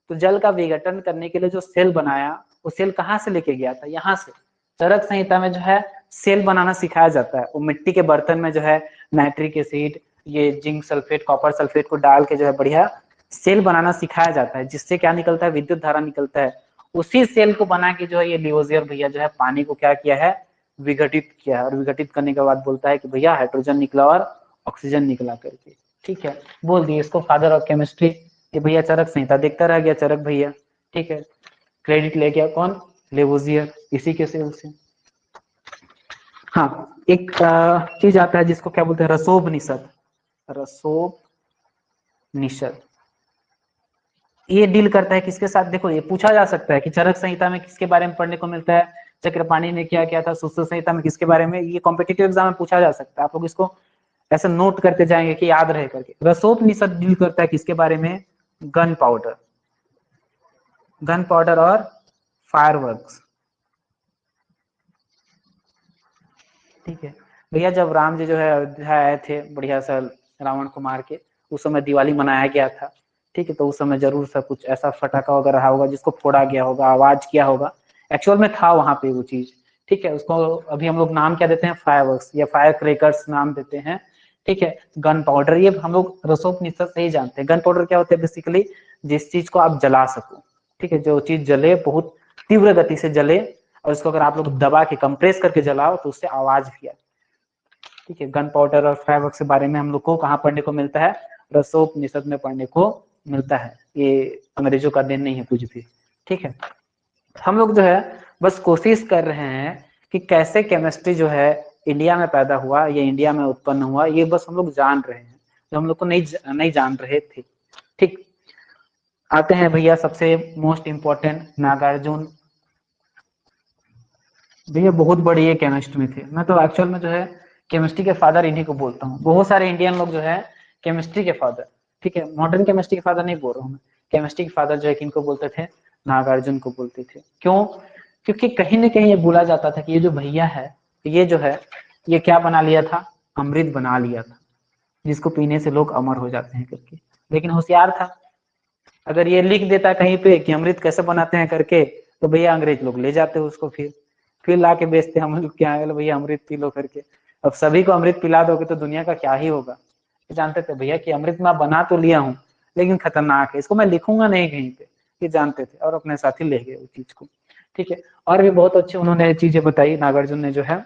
तो जल का विघटन करने के लिए जो सेल बनाया, वो सेल कहाँ से लेके गया था? यहाँ से। चरक संहिता में जो है सेल बनाना सिखाया जाता है। वो मिट्टी के बर्तन में जो है नाइट्रिक एसिड, ये जिंक सल्फेट, कॉपर सल्फेट को डाल के जो है बढ़िया सेल बनाना सिखाया जाता है, जिससे क्या निकलता है? विद्युत धारा निकलता है। उसी सेल को बना के जो है ये लिवोजियर भैया जो है पानी को क्या किया है? विघटित किया है। और विघटित करने के बाद बोलता है कि भैया हाइड्रोजन निकला और ऑक्सीजन निकला करके, ठीक है। बोल दिए इसको फादर ऑफ केमिस्ट्री। ये भैया चरक संहिता देखता रह गया चरक भैया, ठीक है। क्रेडिट ले गया कौन? लेवोजियर, इसी के सेल से। हाँ, एक चीज आता है जिसको क्या बोलते हैं? रसोपनिषद। रसोपनिषद ये डील करता है किसके साथ? देखो ये पूछा जा सकता है कि चरक संहिता में किसके बारे में पढ़ने को मिलता है, चक्रपाणी ने क्या किया था, सुश्रुत संहिता में किसके बारे में, ये कॉम्पिटिटिव एग्जाम में पूछा जा सकता है। आप लोग इसको ऐसे नोट करते जाएंगे कि याद रहे करके। रसोपनिषद डील करता है किसके बारे में? गन पाउडर, गन पाउडर और फायरवर्क्स, ठीक है। भैया जब राम जी जो है अयोध्या आए थे बढ़िया सा रावण को मार के, उस समय दिवाली मनाया गया था, ठीक है। तो उस समय जरूर सा कुछ ऐसा फटाका वगैरह रहा होगा जिसको फोड़ा गया होगा, आवाज किया होगा, एक्चुअल में था वहां पे वो चीज, ठीक है। उसको अभी हम लोग नाम क्या देते हैं? फायरवर्क्स या फायर क्रैकर्स नाम देते हैं, ठीक है। गन पाउडर ये हम लोग रसोपनिषद से ही जानते हैं। गन पाउडर क्या होता है? बेसिकली जिस चीज को आप जला सको, ठीक है, जो चीज जले, बहुत तीव्र गति से जले, और उसको अगर आप लोग दबा के कंप्रेस करके जलाओ तो उससे आवाज भी आए, ठीक है, गन पाउडर और फायरवर्क्स के बारे में हम लोग को कहाँ पढ़ने को मिलता है, रसोपनिषद में पढ़ने को मिलता है। ये अंग्रेजों का देन नहीं है कुछ भी, ठीक है। हम लोग जो है बस कोशिश कर रहे हैं कि कैसे केमिस्ट्री जो है इंडिया में पैदा हुआ, ये इंडिया में उत्पन्न हुआ, ये बस हम लोग जान रहे हैं, जो हम लोग को नहीं जान रहे थे, ठीक। आते हैं भैया सबसे मोस्ट इम्पोर्टेंट नागार्जुन। भैया बहुत बड़ी ये केमिस्ट में थे, मैं तो एक्चुअल में जो है केमिस्ट्री के फादर इन्हीं को बोलता हूँ। बहुत सारे इंडियन लोग जो है केमिस्ट्री के फादर, ठीक है, मॉडर्न केमिस्ट्री के फादर नहीं बोल रहा हूँ मैं, केमिस्ट्री के फादर जो है किनको बोलते थे, नागार्जुन को बोलते थे। क्यों? क्योंकि कहीं ना कहीं ये बोला जाता था कि ये जो भैया है, ये जो है ये क्या बना लिया था, अमृत बना लिया था, जिसको पीने से लोग अमर हो जाते हैं करके। लेकिन होशियार था, अगर ये लिख देता कहीं पे कि अमृत कैसे बनाते हैं करके, तो भैया अंग्रेज लोग ले जाते उसको, फिर ला के बेचते, हम लोग क्या है भैया अमृत पी लो करके। अब सभी को अमृत पिला दोगे तो दुनिया का क्या ही होगा। जानते थे भैया कि अमृत मैं बना तो लिया हूँ लेकिन खतरनाक है, इसको मैं लिखूंगा नहीं कहीं पे, ये जानते थे और अपने साथ ही ले गए उस चीज को, ठीक है। और भी बहुत अच्छे उन्होंने चीजें बताई नागार्जुन ने जो है,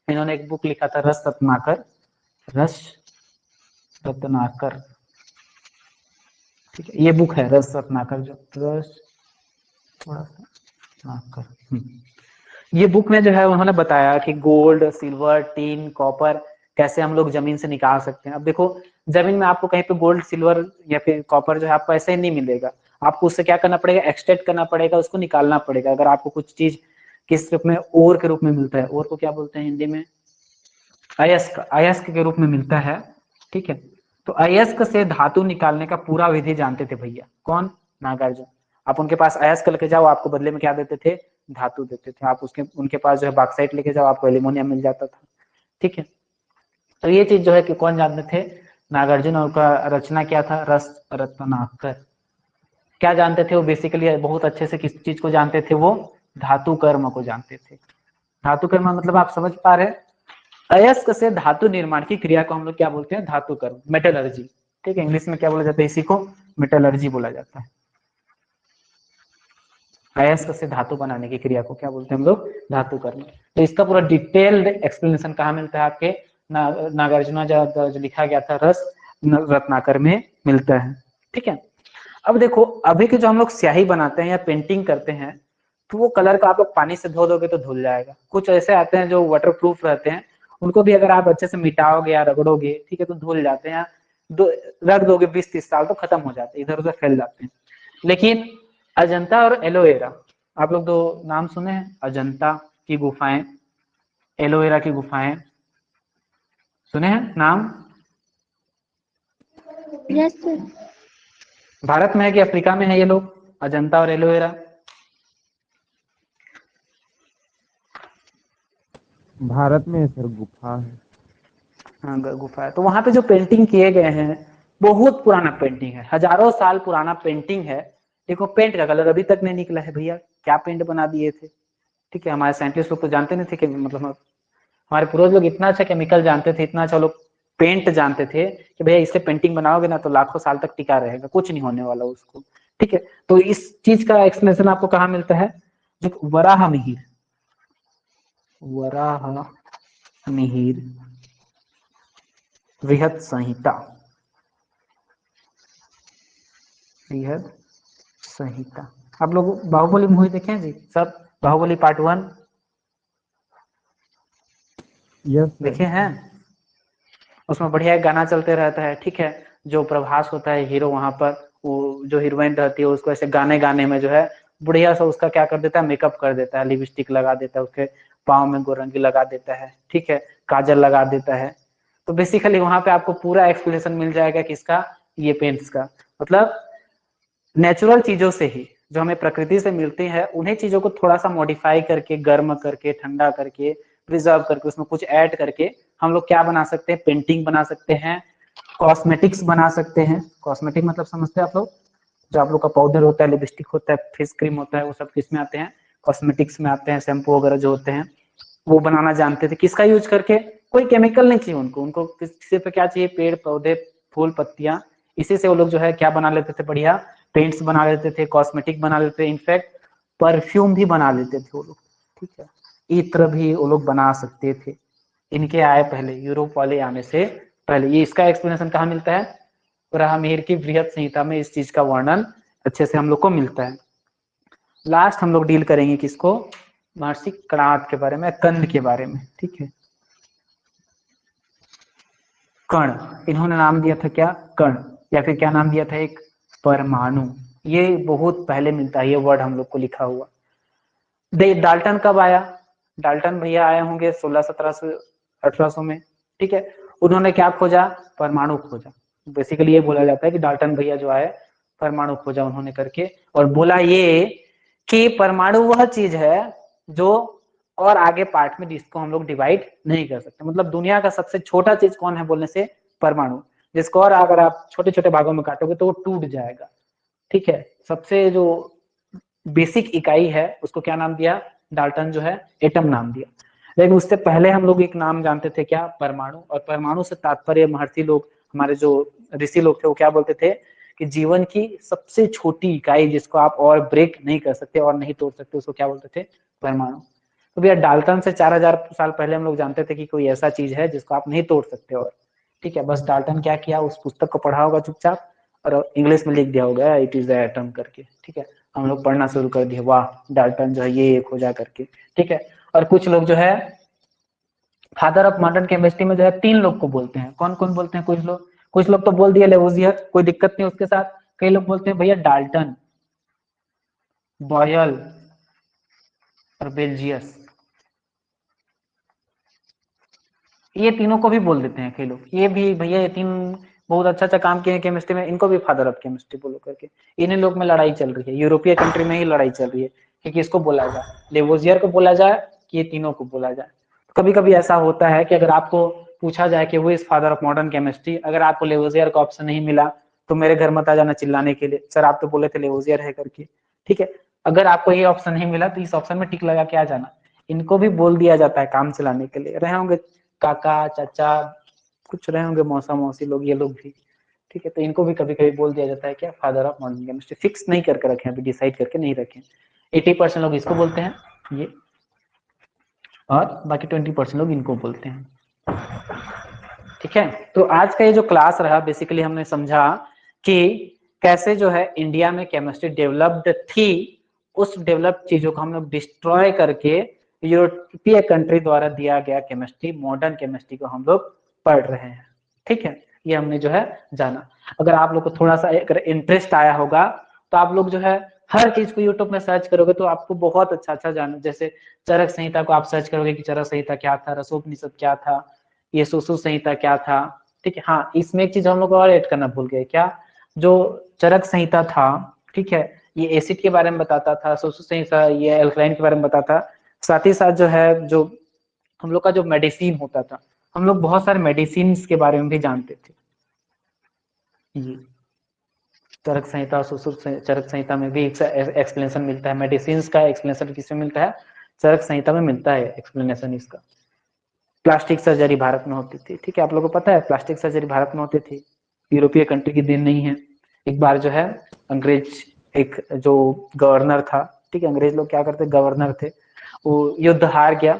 इन्होंने एक बुक लिखा था रस रत्नाकर, रस रत्नाकर, ठीक है, ये बुक है रस रत्नाकर, जो रस थोड़ा सा रत्नाकर, ये बुक में जो है उन्होंने बताया कि गोल्ड, सिल्वर, टीन, कॉपर कैसे हम लोग जमीन से निकाल सकते हैं। अब देखो जमीन में आपको कहीं पे गोल्ड, सिल्वर या फिर कॉपर जो है आपको ऐसे ही नहीं मिलेगा, आपको उससे क्या करना पड़ेगा, एक्सट्रैक्ट करना पड़ेगा, उसको निकालना पड़ेगा। अगर आपको कुछ चीज किस रूप में, ओर के रूप में मिलता है, ओर को क्या बोलते हैं हिंदी में, अयस्क, अयस्क के रूप में मिलता है, ठीक है। तो अयस्क से धातु निकालने का पूरा विधि जानते थे भैया, कौन, नागार्जुन। आप उनके पास अयस्क लेके जाओ, आपको बदले में क्या देते थे, धातु देते थे। आप उनके पास जो है बॉक्साइट लेके जाओ, आपको एल्यूमिनियम मिल जाता था, ठीक है। तो ये चीज जो है कि कौन जानते थे, नागार्जुन। और उनका रचना क्या था, रस रत्नाकर। क्या जानते थे वो, बेसिकली बहुत अच्छे से किस चीज को जानते थे वो, धातु कर्म को जानते थे। धातु कर्म मतलब आप समझ पा रहे हैं, अयस्क से धातु निर्माण की क्रिया को हम लोग क्या बोलते हैं, धातु कर्म, मेटलर्जी, ठीक है। इंग्लिश में क्या बोला जाता है, इसी को मेटलर्जी बोला जाता है। अयस्क से धातु बनाने की क्रिया को क्या बोलते हैं हम लोग, धातु कर्म। तो इसका पूरा डिटेल्ड एक्सप्लेनेशन कहाँ मिलता है, आपके नागार्जुन जो लिखा गया था रस रत्नाकर में मिलता है, ठीक है। अब देखो अभी के जो हम लोग स्याही बनाते हैं या पेंटिंग करते हैं, तो वो कलर का आप लोग पानी से धो दोगे तो धुल जाएगा। कुछ ऐसे आते हैं जो वाटर प्रूफ रहते हैं, उनको भी अगर आप अच्छे से मिटाओगे या रगड़ोगे, ठीक है, तो धुल जाते हैं, रख दोगे 20-30 साल तो खत्म हो जाते हैं, इधर उधर फैल जाते हैं। लेकिन अजंता और एलोवेरा, आप लोग दो नाम सुने हैं, अजंता की गुफाएं, एलोवेरा की गुफाएं, सुने हैं नाम? Yes sir. भारत में है कि अफ्रीका में है ये लोग, अजंता और एलोवेरा? भारत में है सर, गुफा है। हाँ गुफा है। तो वहां पे जो पेंटिंग किए गए हैं, बहुत पुराना पेंटिंग है, हजारों साल पुराना पेंटिंग है। देखो पेंट का कलर अभी तक नहीं निकला है भैया, क्या पेंट बना दिए थे, ठीक है। हमारे साइंटिस्ट लोग तो जानते नहीं थे कि, मतलब हमारे पूर्वज लोग इतना अच्छा केमिकल जानते थे, इतना अच्छा लोग पेंट जानते थे कि भैया इससे पेंटिंग बनाओगे ना तो लाखों साल तक टिका रहेगा, कुछ नहीं होने वाला उसको, ठीक है। तो इस चीज का एक्सप्लेनेशन आपको कहाँ मिलता है, जो वराह मिहिर, वराह मिहिर बृहद संहिता, बृहद संहिता। आप लोग बाहुबली मूवी देखे हैं जी सब, बाहुबली पार्ट 1 यस देखे सर। हैं? उसमें बढ़िया एक गाना चलते रहता है, ठीक है, जो प्रभास होता है हीरो, वहां पर वो जो हीरोइन रहती है उसको ऐसे गाने गाने में जो है बढ़िया सा उसका क्या कर देता है, मेकअप कर देता है, लिपस्टिक लगा देता है, उसके पाँव में गोरंगी लगा देता है, ठीक है, काजल लगा देता है। तो बेसिकली वहां पे आपको पूरा एक्सप्लेनेशन मिल जाएगा किसका, ये पेंट्स का। मतलब नेचुरल चीजों से ही, जो हमें प्रकृति से मिलती है, उन्हीं चीजों को थोड़ा सा मॉडिफाई करके, गर्म करके, ठंडा करके, प्रिजर्व करके, उसमें कुछ ऐड करके हम लोग क्या बना सकते हैं, पेंटिंग बना सकते हैं, कॉस्मेटिक्स बना सकते हैं। कॉस्मेटिक मतलब समझते हैं आप लोग, जो आप लोग का पाउडर होता है, लिपस्टिक होता है, फेस क्रीम होता है, वो सब किस में आते हैं, कॉस्मेटिक्स में आते हैं। शैम्पू वगैरह जो होते हैं वो बनाना जानते थे, किसका यूज करके, कोई केमिकल नहीं चाहिए उनको, उनको किसी पे क्या चाहिए, पेड़ पौधे, फूल पत्तियां, इसी से वो लोग जो है क्या बना लेते थे, बढ़िया पेंट्स बना लेते थे, कॉस्मेटिक बना लेते थे, इनफैक्ट परफ्यूम भी बना लेते थे वो लोग, ठीक है, इत्र भी वो लोग बना सकते थे, इनके आए पहले, यूरोप वाले आने से पहले। ये इसका एक्सप्लेनेशन कहाँ मिलता है? वराहमिहिर की बृहत संहिता में इस चीज का वर्णन अच्छे से हम लोग को मिलता है। लास्ट हम लोग डील करेंगे किसको? महर्षि कणाद के बारे में, कंद के बारे में, ठीक है। कण, इन्होंने नाम दिया था क्या? कण, या फिर क्या नाम दिया था? एक परमाणु। ये बहुत पहले मिलता है ये वर्ड हम लोग को लिखा हुआ। डाल्टन कब आया? डाल्टन भैया आए होंगे 1600-1700 1800 में, ठीक है। उन्होंने क्या खोजा? परमाणु खोजा। बेसिकली ये बोला जाता है कि डाल्टन भैया जो आए परमाणु खोजा उन्होंने करके, और बोला ये कि परमाणु वह चीज है जो और आगे पार्ट में जिसको हम लोग डिवाइड नहीं कर सकते। मतलब दुनिया का सबसे छोटा चीज कौन है बोलने से? परमाणु, जिसको और अगर आप छोटे छोटे भागों में काटोगे तो वो टूट जाएगा, ठीक है। सबसे जो बेसिक इकाई है उसको क्या नाम दिया? डाल्टन जो है एटम नाम दिया। लेकिन उससे पहले हम लोग एक नाम जानते थे क्या? परमाणु। और परमाणु से तात्पर्य महर्षि लोग, हमारे जो ऋषि लोग थे, वो क्या बोलते थे कि जीवन की सबसे छोटी इकाई जिसको आप और ब्रेक नहीं कर सकते और नहीं तोड़ सकते, उसको क्या बोलते थे? परमाणु। तो भैया डाल्टन से 4000 साल पहले हम लोग जानते थे कि कोई ऐसा चीज है जिसको आप नहीं तोड़ सकते, और ठीक है। बस डाल्टन क्या किया? उस पुस्तक को पढ़ा होगा चुपचाप और इंग्लिश में लिख दिया होगा इट इज एटम करके, ठीक है। हम लोग पढ़ना शुरू कर दिए, वाह डाल्टन जो है ये खोजा करके, ठीक है। और कुछ लोग जो है फादर ऑफ मॉडर्न केमिस्ट्री में जो है 3 लोग को बोलते हैं। कौन कौन बोलते हैं? कुछ लोग तो बोल दिए लेवोजियर, कोई दिक्कत नहीं उसके साथ। कई लोग बोलते हैं भैया डाल्टन, बॉयल और बेल्जियस, ये तीनों को भी बोल देते हैं कई लोग। ये भी भैया ये 3 बहुत अच्छा अच्छा काम किए हैं केमिस्ट्री में, इनको भी फादर ऑफ केमिस्ट्री बोलो करके। इन्हीं लोग में लड़ाई चल रही है, यूरोपीय कंट्री में ही लड़ाई चल रही है कि किसको बोला जाए, लेवोजियर को बोला जाए कि ये तीनों को बोला जाए। कभी कभी ऐसा होता है कि अगर आपको पूछा जाए कि वो is father of modern chemistry, अगर आपको लेवोजियर का ऑप्शन नहीं मिला तो मेरे घर मत आ जाना चिल्लाने के लिए, सर आप तो बोले थे लेवोजियर है करके, ठीक है। अगर आपको ये ऑप्शन नहीं मिला तो इस ऑप्शन में टिक लगा के आ जाना। इनको भी बोल दिया जाता है काम चलाने के लिए। रहे होंगे काका चाचा, कुछ रहे होंगे मौसा मौसी लोग, ये लोग भी, ठीक है। तो इनको भी कभी कभी बोल दिया जाता है क्या? Father of modern chemistry. Fix नहीं करके रखे, अभी डिसाइड करके नहीं रखे। 80% लोग इसको बोलते हैं ये, और बाकी 20% लोग इनको बोलते हैं, ठीक है। तो आज का ये जो क्लास रहा बेसिकली हमने समझा कि कैसे जो है इंडिया में केमिस्ट्री डेवलप्ड थी, उस डेवलप्ड चीजों को हम लोग डिस्ट्रॉय करके यूरोपीय कंट्री द्वारा दिया गया केमिस्ट्री, मॉडर्न केमिस्ट्री को हम लोग पढ़ रहे हैं, ठीक है। ये हमने जो है जाना। अगर आप लोग को थोड़ा सा अगर इंटरेस्ट आया होगा तो आप लोग जो है हर चीज को यूट्यूब में सर्च करोगे तो आपको बहुत अच्छा अच्छा जाना। जैसे चरक संहिता को आप सर्च करोगे कि चरक संहिता क्या था, रसोपनिषद क्या था, ये सुश्रुत संहिता क्या था, ठीक है। हाँ, इसमें एक चीज हम लोग और ऐड करना भूल गए क्या? जो चरक संहिता था, ठीक है, ये एसिड के बारे में बताता था, सुश्रुत संहिता ये एल्कलाइन के बारे में बताता। साथ ही साथ जो है जो हम लोग का जो मेडिसिन होता था, हम लोग बहुत सारे मेडिसिन के बारे में भी जानते थे। ये चरक संहिता, चरक संहिता में भी एक्सप्लेनेशन मिलता है। मेडिसिन का एक्सप्लेनेशन किसमें मिलता है? चरक संहिता में मिलता है एक्सप्लेनेशन इसका। प्लास्टिक सर्जरी भारत में होती थी, ठीक है। आप लोगों को पता है प्लास्टिक सर्जरी भारत में होती थी, यूरोपीय कंट्री की देन नहीं है। एक बार जो है अंग्रेज, एक जो गवर्नर था, ठीक है, अंग्रेज लोग क्या करते, गवर्नर थे, वो युद्ध हार गया।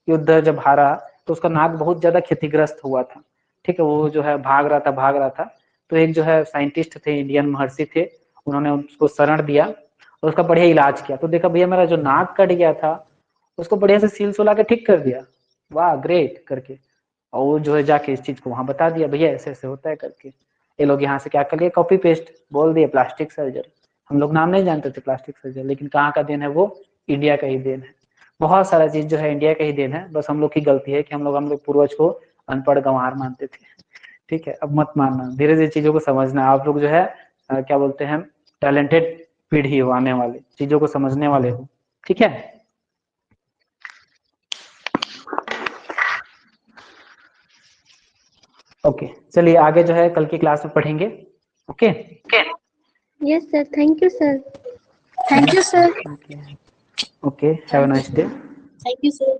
युद्ध जब हारा तो उसका नाक बहुत ज्यादा क्षतिग्रस्त हुआ था, ठीक है। वो जो है भाग रहा था। तो एक जो है साइंटिस्ट थे, इंडियन महर्षि थे, उन्होंने उसको शरण दिया और उसका बढ़िया इलाज किया। तो देखा भैया मेरा जो नाक कट गया था उसको बढ़िया से सील सुला के ठीक कर दिया, वाह ग्रेट करके। और वो जो है जाके इस चीज को वहां बता दिया, भैया ऐसे ऐसे होता है करके। ये लोग यहाँ से क्या कर लिए, कॉपी पेस्ट बोल दिए प्लास्टिक सर्जरी। हम लोग नाम नहीं जानते थे प्लास्टिक सर्जरी, लेकिन कहाँ का देन है वो? इंडिया का ही देन है। बहुत सारा चीज जो है इंडिया का ही देन है, बस हम लोग की गलती है कि हम लोग पूर्वज को अनपढ़ गंवार मानते थे, ठीक है। अब मत मानना, धीरे धीरे चीजों को समझना। आप लोग जो है क्या बोलते हैं, टैलेंटेड पीढ़ी हो, आने वाले चीजों को समझने वाले हो, ठीक है। ओके चलिए आगे जो है कल की क्लास में पढ़ेंगे। Okay yes sir, thank you sir. Thank you sir. Okay, have a nice day. Thank you sir.